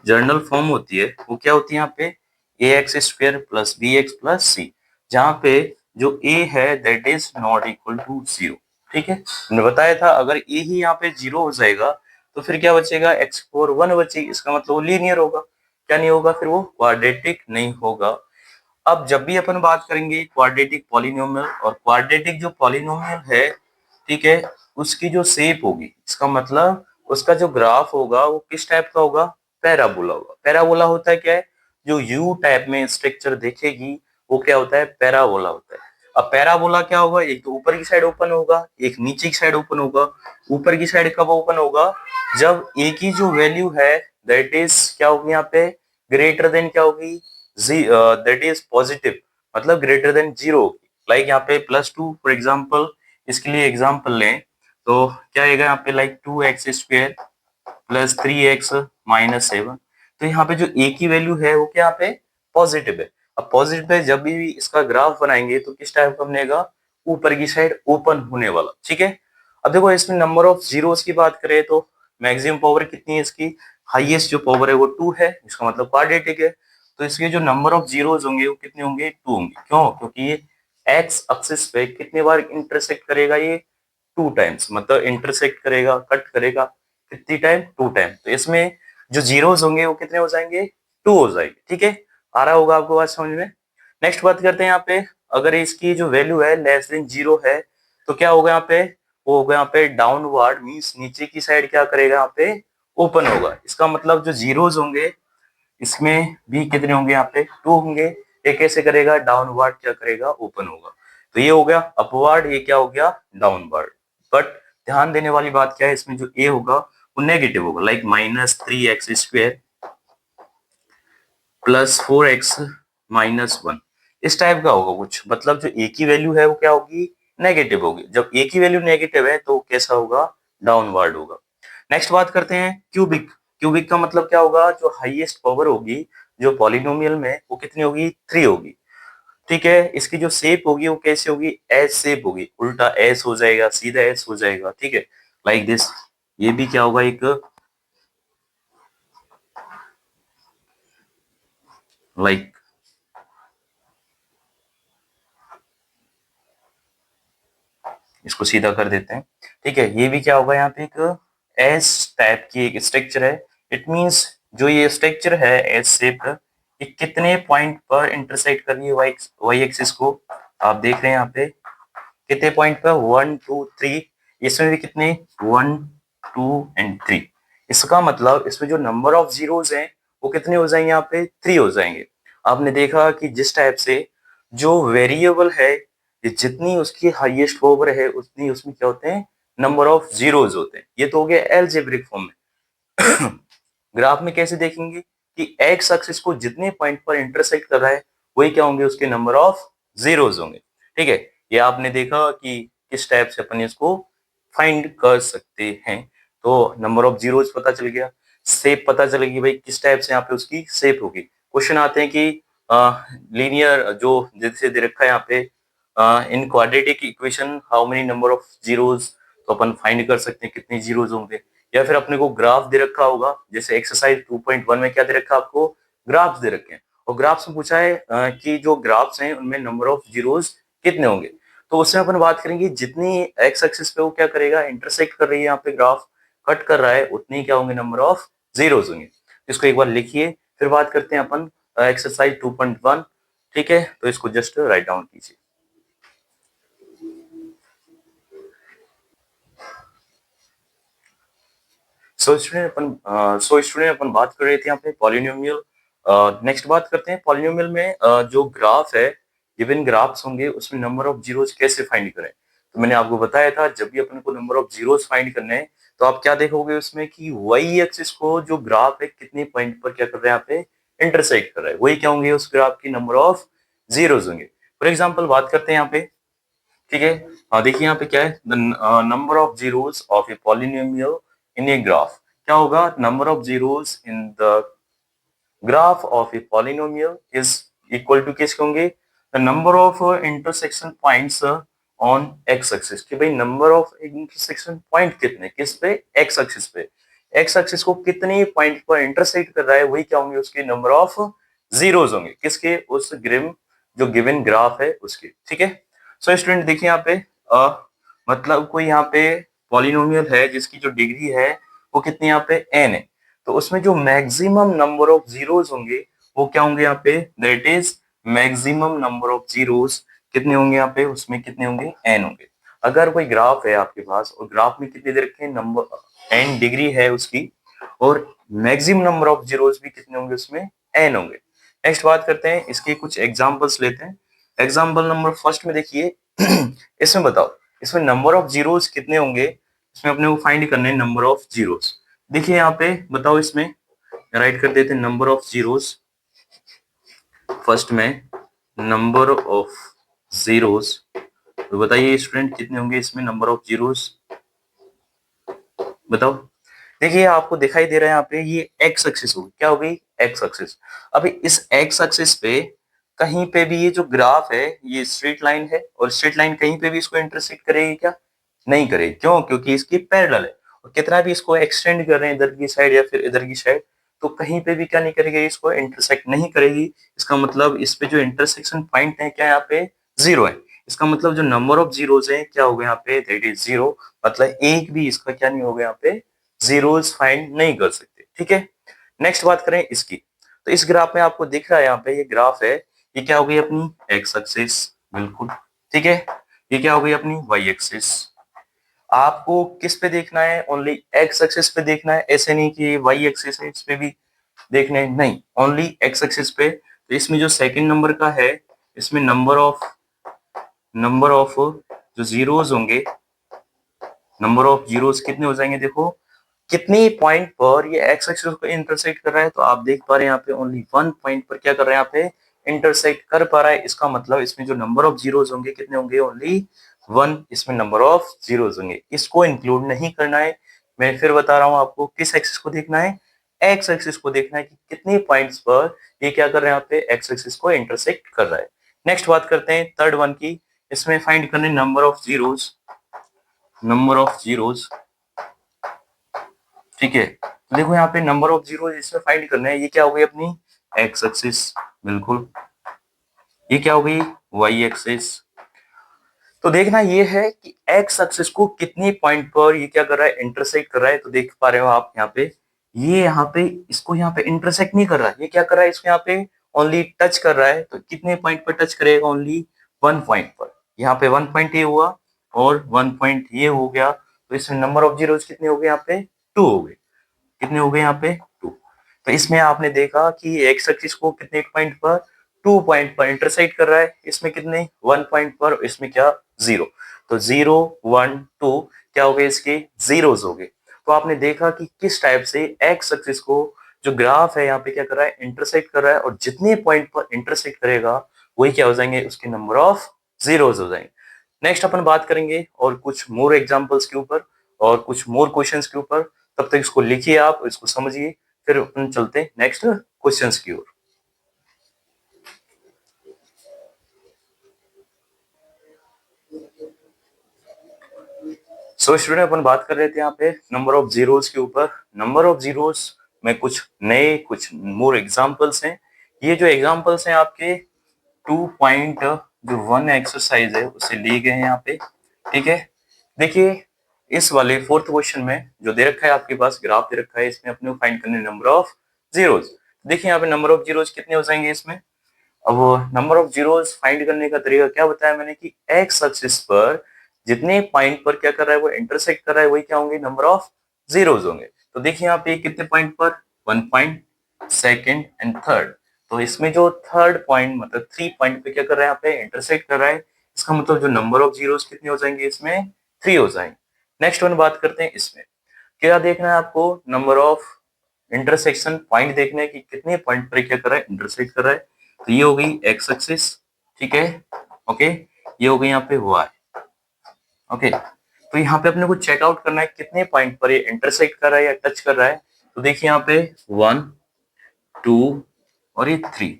[SPEAKER 1] जर्नल फॉर्म होती है वो क्या होती है, यहाँ पे A X square plus B X plus C, जहाँ पे जो ए है that is not equal to 0, ठीक है। मैंने बताया था अगर ए ही यहाँ पे 0 हो जाएगा तो फिर क्या बचेगा, एक्स पावर 1 बचेगी। इसका मतलब वो लीनियर होगा। क्या नहीं होगा, फिर वो क्वाड्रेटिक नहीं होगा। अब जब भी अपन बात करेंगे क्वाड्रेटिक पॉलिनोमियल, और क्वाड्रेटिक जो पॉलिनोमियल है, ठीक है, उसकी जो शेप होगी, इसका मतलब उसका जो ग्राफ होगा वो किस टाइप का होगा, पैराबोला होगा। पैराबोला होता है क्या है, जो यू टाइप में स्ट्रक्चर देखेगी वो क्या होता है, पैराबोला होता है। अब पैराबोला क्या होगा, एक तो ऊपर की साइड ओपन होगा, एक नीचे की साइड ओपन होगा। ऊपर की साइड कब ओपन होगा, जब ए की जो वैल्यू है दैट इज क्या होगी, यहाँ पे ग्रेटर देन क्या होगी, दैट इज पॉजिटिव, मतलब ग्रेटर देन 0 होगी। लाइक यहाँ पे +2 फॉर एग्जाम्पल, इसके लिए एग्जाम्पल लें तो क्या आएगा यहाँ पे, like 2x square plus 3x minus 7। तो यहाँ पे जो a की वैल्यू है वो क्या यहाँ पे पॉजिटिव है। अब पॉजिटिव है, जब भी इसका ग्राफ बनाएंगे तो किस टाइप का बनेगा, ऊपर की साइड ओपन होने वाला, ठीक है। अब देखो इसमें नंबर ऑफ जीरोस की बात करें तो मैक्सिमम पावर कितनी है इसकी, हाईएस्ट जो पावर है वो 2 है, इसका मतलब क्वाड्रेटिक है। तो इसके जो नंबर ऑफ जीरोस होंगे वो कितने होंगे, 2 होंगे। क्यों, क्योंकि ये एक्स एक्सिस पे कितने बार इंटरसेक्ट करेगा, ये 2 टाइम्स, मतलब इंटरसेक्ट करेगा, कट करेगा कितनी टाइम, 2 टाइम। तो इसमें जो जीरोस होंगे वो कितने हो जाएंगे, 2 हो जाएंगे, ठीक है। आ रहा होगा आपको बात समझ में। नेक्स्ट बात करते हैं यहाँ पे, अगर इसकी जो वैल्यू है लेस देन 0 है तो क्या होगा यहाँ पे, वो होगा यहाँ पे डाउनवर्ड, मींस नीचे की साइड क्या करेगा, यहाँ पे ओपन होगा। इसका मतलब जो जीरोस होंगे इसमें भी कितने होंगे, यहाँ पे 2 होंगे। ये कैसे करेगा, डाउनवर्ड क्या करेगा, ओपन होगा। तो ये हो गया अपवर्ड, ये क्या हो गया डाउनवर्ड। बट ध्यान देने वाली बात क्या है, इसमें जो ए होगा वो नेगेटिव होगा, like -3x square plus 4x minus 1, इस टाइप का होगा कुछ। मतलब जो ए की वैल्यू है वो क्या होगी, नेगेटिव होगी। जब ए की वैल्यू नेगेटिव है तो कैसा होगा, डाउनवर्ड होगा। नेक्स्ट बात करते हैं क्यूबिक। क्यूबिक का मतलब क्या होगा, जो हाईएस्ट पावर होगी जो पॉलिनोमियल में वो कितनी होगी, 3 होगी, ठीक है। इसकी जो शेप होगी वो कैसे होगी, एस शेप होगी, उल्टा एस हो जाएगा, सीधा एस हो जाएगा, ठीक है, लाइक दिस। ये भी क्या होगा, एक लाइक इसको सीधा कर देते हैं, ठीक है। ये भी क्या होगा, यहाँ पे एक एस टाइप की एक स्ट्रक्चर है। इट मींस जो ये स्ट्रक्चर है एस शेप, ये कितने पॉइंट पर इंटरसेक्ट कर रही है वाई एक्सिस को, आप देख रहे हैं यहाँ पे कितने पॉइंट पर, 1 2 3। इसमें भी कितने, 1 2 एंड 3। इसका मतलब इसमें जो नंबर ऑफ जीरोस हैं वो कितने हो जाएंगे, यहाँ पे 3 हो जाएंगे। आपने देखा कि जिस टाइप से जो वेरिएबल है, ये जितनी उसकी हाईएस्ट पावर है उतनी उसमें क्या होते हैं, नंबर ऑफ जीरोस होते हैं। ये तो हो गया एलजेब्रिक फॉर्म में। ग्राफ में कैसे देखेंगे कि एक्स एक्सिस को जितने पॉइंट पर इंटरसेक्ट कर रहा है वही क्या होंगे, उसके नंबर ऑफ जीरोस होंगे, ठीक है। ये आपने देखा कि किस टाइप से अपन इसको फाइंड कर सकते हैं। तो नंबर ऑफ जीरोस पता चल गया, शेप पता चलेगी भाई किस टाइप से यहाँ पे उसकी शेप होगी। क्वेश्चन आते हैं कि लीनियर जो जैसे दे रखा है यहाँ पे, in quadratic equation how many number of zeros, तो अपन फाइंड कर सकते हैं कितने जीरोस होंगे। या फिर अपने को ग्राफ दे रखा होगा, जैसे एक्सरसाइज 2.1 में क्या दे रखा है आपको, ग्राफ्स दे रखे हैं, और ग्राफ्स में पूछा है कि जो ग्राफ्स हैं उनमें नंबर ऑफ जीरोस कितने होंगे। तो उसमें अपन बात करेंगे जितनी एक्स एक्सिस पे वो क्या करेगा, इंटरसेक्ट कर रही है, यहाँ पे ग्राफ कट कर रहा है, उतनी क्या होंगे, नंबर ऑफ जीरोस होंगे। इसको एक बार लिखिए, फिर बात करते हैं अपन एक्सरसाइज 2.1। ठीक है, तो इसको जस्ट राइट डाउन कीजिए। सो स्टूडेंट अपन बात कर रहे थे यहाँ पे पॉलिनोमियल। नेक्स्ट बात करते हैं पॉलिनोमियल में जो ग्राफ है, गिवन ग्राफ्स होंगे उसमें नंबर ऑफ जीरोस कैसे फाइंड करें। तो मैंने आपको बताया था जब भी अपन को नंबर ऑफ जीरोस फाइंड करने हैं तो आप क्या देखोगे उसमें कि वाई एक्सिस को जो ग्राफ है कितने पॉइंट पर क्या कर रहा है, यहाँ पे इंटरसेक्ट कर रहा है, वही क्या होंगे, उस ग्राफ की नंबर ऑफ जीरोस होंगे। फॉर एग्जाम्पल बात करते हैं यहाँ पे। ठीक है, देखिए यहाँ पे क्या है, the number of zeros of a polynomial in a graph. क्या होगा, number of zeros in the graph of a polynomial is equal to किसके होंगे, the number of intersection points on x axis. कि भाई नंबर ऑफ इंटरसेक्शन पॉइंट कितने, किस पे, एक्स एक्सिस पे, एक्स एक्सिस को कितने पॉइंट पर इंटरसेक्ट कर रहा है, वही क्या होंगे, उसके नंबर ऑफ जीरोस होंगे, किसके, उस ग्रिम जो गिवन ग्राफ है उसके। ठीक है, सो स्टूडेंट देखिए यहाँ पे मतलब कोई यहाँ पे पॉलिनोमियल है जिसकी जो डिग्री है वो कितनी यहाँ पे n है, तो उसमें जो मैक्सिमम नंबर ऑफ जीरोस होंगे वो क्या होंगे यहाँ पे, that is maximum number of zeros कितने होंगे यहाँ पे, उसमें कितने होंगे, n होंगे। अगर कोई ग्राफ है आपके पास और ग्राफ में कितने दे रखे हैं, नंबर n डिग्री है उसकी, और मैक्सिमम नंबर ऑफ जीरोस भी कितने होंगे, उसमें n होंगे। नेक्स्ट बात करते हैं, इसके कुछ एग्जांपल्स लेते हैं। एग्जांपल नंबर फर्स्ट में देखिए इसमें बताओ, इसमें नंबर ऑफ जीरोस कितने होंगे, इसमें अपने को फाइंड करने हैं नंबर ऑफ जीरोस। देखिए यहाँ पे बताओ, इसमें राइट कर देते हैं नंबर ऑफ जीरोस। फर्स्ट में नंबर ऑफ जीरोस, तो बताइए स्टूडेंट कितने होंगे इसमें नंबर ऑफ जीरोस, बताओ। देखिए आपको दिखाई दे रहा है यहाँ पे, ये एक्स एक्सिस होगी, क्या हो गई, एक्स एक्सिस। अभी इस एक्स एक्सिस पे कहीं पे भी ये जो ग्राफ है ये स्ट्रेट लाइन है, और स्ट्रेट लाइन कहीं पे भी इसको इंटरसेक्ट करेगी क्या, नहीं करेगी। क्यों, क्योंकि इसकी पैरेलल है, और कितना भी इसको एक्सटेंड कर रहे हैं इधर की साइड या फिर इधर की साइड, तो कहीं पे भी क्या नहीं करेगी, इसको इंटरसेक्ट नहीं करेगी। इसका मतलब इस पे जो इंटरसेक्शन पॉइंट है क्या, यहाँ पे जीरो है। इसका मतलब जो नंबर ऑफ जीरोस है क्या हो गया यहाँ पे, दैट इज जीरो। मतलब एक भी इसका क्या नहीं होगा, यहाँ पे जीरोस फाइंड नहीं कर सकते। ठीक है, नेक्स्ट बात करें इसकी। तो इस ग्राफ में आपको दिख रहा है, यहाँ पे ये ग्राफ है, ये क्या हो गई अपनी एक्स एक्सिस, बिल्कुल। ठीक है, ये क्या हो गई अपनी वाई एक्सिस। आपको किस पे देखना है, ओनली एक्स एक्सिस पे देखना है, ऐसे नहीं कि वाई एक्सिस है इस पे भी देखना है, नहीं, ओनली एक्स एक्सिस पे। तो इसमें जो सेकंड नंबर का है, इसमें नंबर ऑफ जो जीरोस होंगे, नंबर ऑफ जीरोस कितने हो जाएंगे, देखो कितने पॉइंट पर ये एक्स एक्सिस को इंटरसेक्ट कर रहा है, तो आप देख पा रहे हैं यहाँ पे ओनली वन पॉइंट पर क्या कर रहे हैं, यहाँ पे इंटरसेक्ट कर पा रहा है। इसका मतलब इसमें जो नंबर ऑफ जीरोस होंगे कितने होंगे, ओनली वन, इसमें नंबर ऑफ जीरोस होंगे, इसको इंक्लूड नहीं करना है। मैं फिर बता रहा हूँ आपको किस एक्सिस को देखना है, एक्स एक्सिस को देखना है कि कितने पॉइंट्स पर ये क्या कर रहे हैं, यहाँ पे एक्स एक्सिस को इंटरसेक्ट कर रहा है। नेक्स्ट बात करते हैं थर्ड वन की, इसमें फाइंड करने number of zeros, number of zeros. ठीक है, तो देखो यहाँ पे नंबर ऑफ जीरो इसमें फाइंड करना है, ये क्या हो गई अपनी एक्स एक्सिस, बिल्कुल। ये क्या हो गई वाई एक्सिस। तो देखना ये है कि एक्स एक्सिस को कितनी पॉइंट पर ये क्या कर रहा है, इंटरसेक्ट कर रहा है। तो देख पा रहे हो आप यहाँ पे, ये यहाँ पे इसको यहाँ पे इंटरसेक्ट नहीं कर रहा है, ये क्या कर रहा है, इसको यहाँ पे ओनली टच कर रहा है। तो कितने पॉइंट पर टच करेगा, ओनली वन पॉइंट पर। यहाँ पे वन पॉइंट ये हुआ और वन पॉइंट ये हो गया, तो इसमें नंबर ऑफ जीरो कितने हो गए, यहाँ पे टू हो गए। कितने हो गए यहाँ पे, टू। तो इसमें आपने देखा कि एक्स एक्सिस को कितने पॉइंट पर, टू पॉइंट पर इंटरसेक्ट कर रहा है, इसमें कितने, वन पॉइंट पर, इसमें क्या, जीरो। तो जीरो वन टू क्या हो गए, इसके जीरोस हो गए। तो आपने देखा कि किस टाइप से एक्स एक्सिस को जो ग्राफ है यहाँ पे क्या कर रहा है, इंटरसेक्ट कर रहा है, और जितने पॉइंट पर इंटरसेक्ट करेगा वही क्या हो जाएंगे, उसके नंबर ऑफ जीरोस हो जाएंगे। नेक्स्ट अपन बात करेंगे और कुछ मोर एग्जांपल्स के ऊपर और कुछ मोर क्वेश्चंस के ऊपर। तब तक इसको लिखिए, आप इसको समझिए, फिर अपन चलते हैं नेक्स्ट क्वेश्चंस की ओर। सो स्टूडेंट अपन बात कर रहे थे यहाँ पे नंबर ऑफ जीरोस के ऊपर। नंबर ऑफ जीरोस में कुछ नए कुछ मोर एग्जांपल्स हैं। ये जो एग्जांपल्स हैं आपके 2.1 एक्सरसाइज है उसे लिए गए हैं यहाँ पे। ठीक है, देखिए इस वाले फोर्थ क्वेश्चन में जो दे रखा है आपके पास ग्राफ दे रखा है, इसमें अपने को फाइंड करने नंबर ऑफ जीरोस। देखिए यहाँ पे नंबर ऑफ जीरोस कितने हो जाएंगे इसमें। अब नंबर ऑफ जीरोस फाइंड करने का तरीका क्या बताया मैंने कि एक्स एक्सिस पर जितने पॉइंट पर क्या कर रहा है वो इंटरसेक्ट कर रहा है वही क्या होंगे नंबर ऑफ जीरोस होंगे। तो देखिए यहाँ पे कितने पॉइंट पर, 1 पॉइंट, सेकंड एंड थर्ड। तो इसमें जो थर्ड पॉइंट मतलब 3 पॉइंट पे क्या कर रहा है यहाँ पे इंटरसेक्ट कर रहा है, इसका मतलब जो नंबर ऑफ जीरोस कितने हो जाएंगे इसमें 3 हो जाएंगे। नेक्स्ट वन बात करते हैं, इसमें क्या देखना है आपको, नंबर ऑफ इंटरसेक्शन पॉइंट देखना है कि कितने पॉइंट पर क्या कर रहा है इंटरसेक्ट कर रहा है। तो ये हो गई एक्स एक्सिस, ठीक है, ओके। ये हो गई यहाँ पे वाई, ओके। तो यहाँ पे अपने को चेकआउट करना है कितने पॉइंट पर ये इंटरसेक्ट कर रहा है या टच कर रहा है। तो देखिए यहाँ पे 1, 2 और ये 3।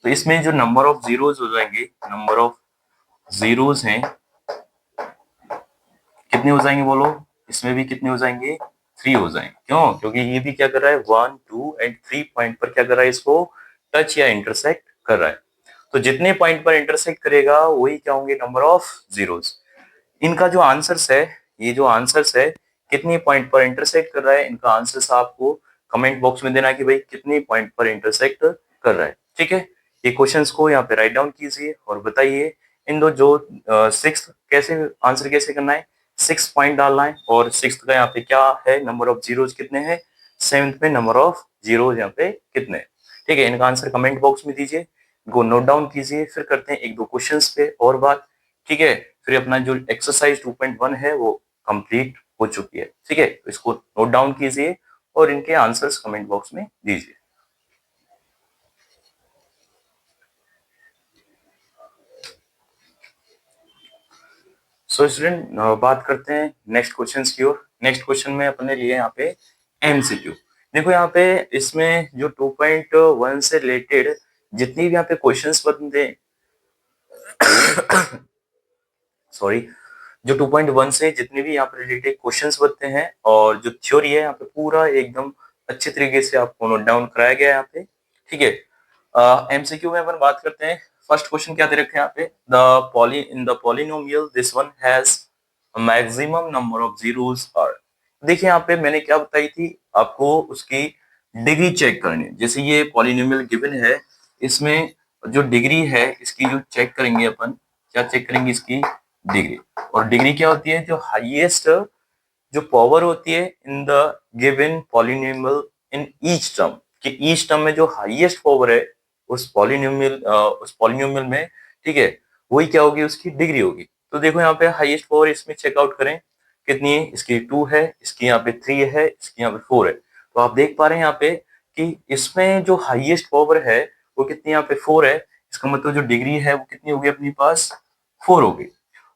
[SPEAKER 1] तो इसमें जो नंबर ऑफ जीरोस हो जाएंगे, नंबर ऑफ जीरोस हैं कितने हो जाएंगे बोलो, इसमें भी कितने हो जाएंगे 3 हो जाएंगे। क्यों, क्योंकि ये भी क्या कर रहा है 1, 2 एंड 3 पॉइंट पर क्या कर रहा है इसको टच या इंटरसेक्ट कर रहा है। तो जितने पॉइंट पर इंटरसेक्ट करेगा वही क्या होंगे नंबर ऑफ जीरोस। इनका जो आंसर्स है, ये जो आंसर्स है कितने पॉइंट पर इंटरसेक्ट कर रहा है, इनका आंसर्स आपको कमेंट बॉक्स में देना कि भाई कितने पॉइंट पर इंटरसेक्ट कर रहा है। ठीक है, ये क्वेश्चंस को यहाँ पे राइट डाउन कीजिए और बताइए इन दो जो सिक्स कैसे आंसर कैसे करना है। 6 पॉइंट डालना है और सिक्स का यहाँ पे क्या है नंबर ऑफ जीरोस कितने हैं, सेवेंथ में नंबर ऑफ जीरोस यहाँ पे कितने। ठीक है, इनका आंसर कमेंट बॉक्स में दीजिए, इनको नोट डाउन कीजिए, फिर करते हैं एक दो क्वेश्चंस पे और बात। ठीक है, फिर अपना जो एक्सरसाइज 2.1 है वो कंप्लीट हो चुकी है। ठीक है, तो इसको नोट डाउन कीजिए और इनके आंसर्स कमेंट बॉक्स में दीजिए। सो स्टूडेंट बात करते हैं नेक्स्ट क्वेश्चंस की ओर। नेक्स्ट क्वेश्चन में अपने लिए यहाँ पे एमसीक्यू। देखो यहाँ पे इसमें जो 2.1 से रिलेटेड जितनी भी यहाँ पे क्वेश्चंस बनते हैं सॉरी, जो 2.1 से जितने भी यहाँ पे रिलेटेड क्वेश्चंस बनते हैं और जो थ्योरी है यहाँ पे पूरा एकदम अच्छे तरीके से आपको नोट डाउन कराया गया है यहाँ पे। ठीक है, एमसीक्यू में अपन बात करते हैं। फर्स्ट क्वेश्चन क्या दे रखे हैं यहाँ पे, the polynomial this one has maximum number of zeros are. देखिए यहाँ पे मैंने क्या बताई थी आपको, उसकी डिग्री चेक करनी है। जैसे ये पॉलिनोमियल गिवन है, इसमें जो डिग्री है इसकी जो चेक करेंगे अपन, क्या चेक करेंगे इसकी डिग्री। और डिग्री क्या होती है, जो हाईएस्ट जो पावर होती है in the given polynomial in each term, कि ईच टर्म में जो हाईएस्ट पावर है उस पॉलिनोमियल में, ठीक है, वही क्या होगी उसकी डिग्री होगी। तो देखो यहाँ पे हाईएस्ट पावर इसमें चेकआउट करें कितनी है, इसकी 2 है, इसकी यहाँ पे 3 है, इसकी यहाँ पे 4 है। तो आप देख पा रहे हैं यहाँ पे कि इसमें जो हाईएस्ट पावर है वो कितनी यहाँ पे 4 है। इसका मतलब जो डिग्री है वो कितनी होगी अपने पास 4 होगी।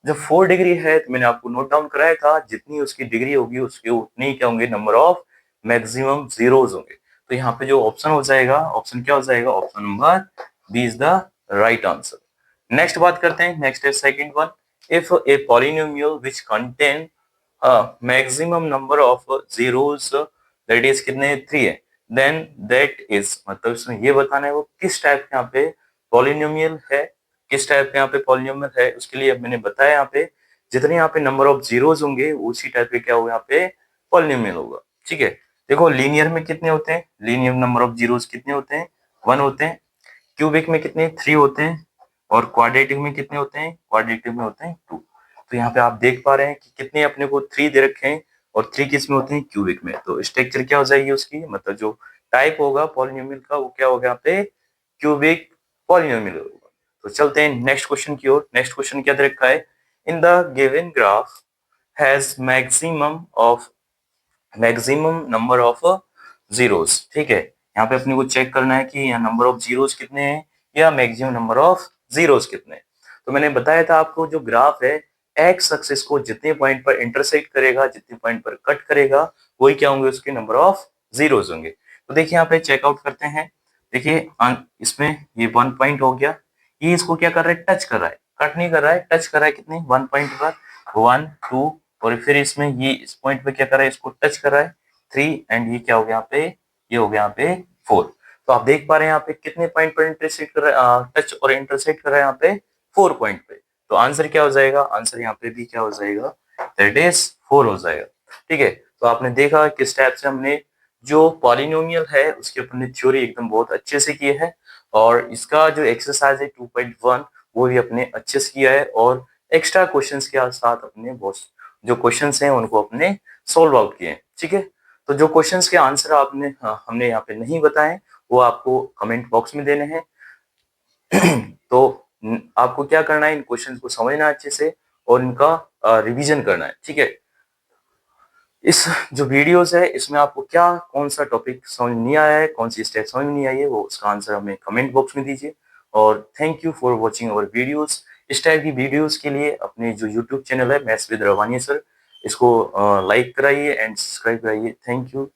[SPEAKER 1] जब 4 डिग्री है तो मैंने आपको नोट डाउन कराया था जितनी उसकी डिग्री होगी उसके उतने ही क्या होंगे नंबर ऑफ मैक्सिमम जीरोस होंगे। तो यहाँ पे जो ऑप्शन हो जाएगा, ऑप्शन क्या हो जाएगा, option number B is the right answer. Next बात करते हैं, नेक्स्ट है second one. If a polynomial which contain maximum number of zeros that is कितने 3 है, देन दैट इज, मतलब इसमें ये बताना है वो किस टाइप का यहाँ पे पॉलिनोमियल है, किस टाइप का यहाँ पे पॉलिनोमियल है। उसके लिए मैंने बताया यहाँ पे जितने यहाँ पे नंबर ऑफ जीरोस होंगे उसी टाइप के क्या होगा यहाँ पे पॉलिनोमियल होगा। ठीक है, देखो लीनियर में कितने होते हैं, लीनियर नंबर ऑफ जीरोस कितने होते हैं 1 होते हैं, क्यूबिक में कितने 3 होते हैं, और क्वाड्रेटिक में कितने होते हैं, क्वाड्रेटिक में होते हैं 2। तो यहाँ पे आप देख पा रहे हैं कि कितने अपने को 3 दे रखे हैं और 3 किस में होते हैं क्यूबिक में। तो स्ट्रक्चर क्या हो जाएगी उसकी, मतलब जो टाइप होगा पॉलिनोमियल का वो क्या होगा यहाँ पे क्यूबिक पॉलिनोमियल होगा। तो चलते हैं नेक्स्ट क्वेश्चन की ओर। नेक्स्ट क्वेश्चन क्या दे रखा है, in the given graph has maximum number of zeros. ठीक है, यहाँ पे अपने को चेक करना है कि यहाँ नंबर ऑफ जीरोस कितने हैं या मैक्सिमम नंबर ऑफ जीरोस कितने हैं। तो मैंने बताया था आपको जो ग्राफ है एक्स एक्सिस को जितने पॉइंट पर इंटरसेक्ट करेगा, जितने पॉइंट पर कट करेगा, वही क्या होंगे उसके नंबर ऑफ जीरोस होंगे। तो देखिए यहाँ पे चेकआउट करते हैं। देखिए इसमें ये 1 पॉइंट हो गया, ये इसको क्या कर रहा है टच कर रहा है, कट नहीं कर रहा है, टच कर रहा है कितने 1 पॉइंट पर 1, 2 और फिर इसमें ये इस पॉइंट पे क्या कर रहा है, इसको टच कर रहा है 3, एंड ये क्या हो गया यहाँ पे, ये हो गया यहाँ पे 4। तो आप देख पा रहे हैं यहाँ पे कितने पॉइंट पर इंटरसेक्ट कर रहा है, टच और इंटरसेक्ट कर रहा है यहाँ पे 4 पॉइंट पे। तो आंसर क्या हो जाएगा, आंसर यहाँ पे भी क्या हो जाएगा, दैट इज 4 हो जाएगा। ठीक है, तो आपने देखा किस टाइप से हमने जो पॉलिनोमियल है उसकी अपनी थ्योरी एकदम बहुत अच्छे से की है, और इसका जो एक्सरसाइज है 2.1 वो भी अपने अच्छे से किया है, और एक्स्ट्रा क्वेश्चंस के साथ अपने बहुत जो क्वेश्चंस हैं उनको अपने सोल्व आउट किए हैं। ठीक है, तो जो क्वेश्चंस के आंसर आपने हमने यहाँ पे नहीं बताए वो आपको कमेंट बॉक्स में देने हैं। तो आपको क्या करना है, इन क्वेश्चंस को समझना अच्छे से और इनका रिवीजन करना है। ठीक है, इस जो वीडियोस है इसमें आपको क्या कौन सा टॉपिक समझ नहीं आया है, कौन सी स्टेप समझ नहीं आई है, वो उसका आंसर हमें कमेंट बॉक्स में दीजिए। और thank you for watching our videos. इस टाइप की वीडियोस के लिए अपने जो यूट्यूब चैनल है मैथ्स विद रवानी सर, इसको लाइक कराइए एंड सब्सक्राइब कराइए। Thank you.